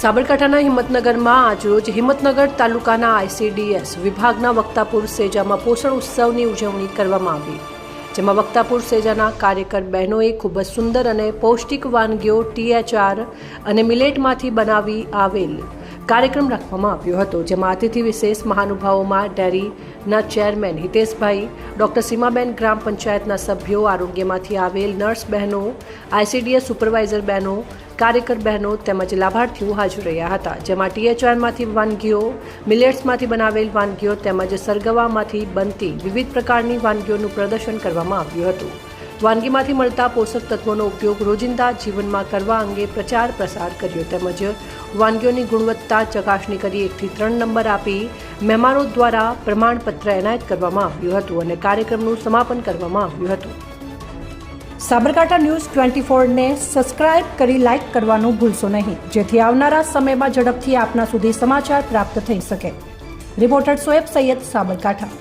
સાબરકાંઠાના હિંમતનગરમાં આજરોજ હિંમતનગર તાલુકાના ICDS વિભાગના વક્તાપુર સેજામાં પોષણ ઉત્સવની ઉજવણી કરવામાં આવી, જેમાં વક્તાપુર સેજાના કાર્યકર બહેનોએ ખૂબ જ સુંદર અને પૌષ્ટિક વાનગીઓ THR અને મિલેટમાંથી બનાવી આવેલ કાર્યક્રમ રાખવામાં આવ્યો હતો, જેમાં અતિથિ વિશેષ મહાનુભાવોમાં ડેરીના ચેરમેન હિતેશભાઈ, ડૉક્ટર સીમાબેન, ગ્રામ પંચાયતના સભ્યો, આરોગ્યમાંથી આવેલ નર્સ બહેનો, ICDS સુપરવાઇઝર બહેનો, કાર્યકર બહેનો તેમજ લાભાર્થીઓ હાજર રહ્યા હતા, જેમાં THRમાંથી વાનગીઓ, મિલેટ્સમાંથી બનાવેલ વાનગીઓ તેમજ સરગવામાંથી બનતી વિવિધ પ્રકારની વાનગીઓનું પ્રદર્શન કરવામાં આવ્યું હતું. વાનગીમાંથી મળતા પોષક તત્વોનો ઉપયોગ રોજિંદા જીવનમાં કરવા અંગે પ્રચાર પ્રસાર કર્યો તેમજ વાનગીઓની ગુણવત્તા ચકાસણી કરી 1 થી 3 નંબર આપી મહેમાનો દ્વારા પ્રમાણપત્ર એનાયત કરવામાં આવ્યું હતું અને કાર્યક્રમનું સમાપન કરવામાં આવ્યું હતું. સાબરકાંઠા ન્યૂઝ 24 ને સબસ્ક્રાઇબ કરી લાઇક કરવાનું ભૂલશો નહીં, જેથી આવનારા સમયમાં ઝડપથી આપના સુધી સમાચાર પ્રાપ્ત થઈ શકે. રિપોર્ટર સોએબ સૈયદ, સાબરકાંઠા.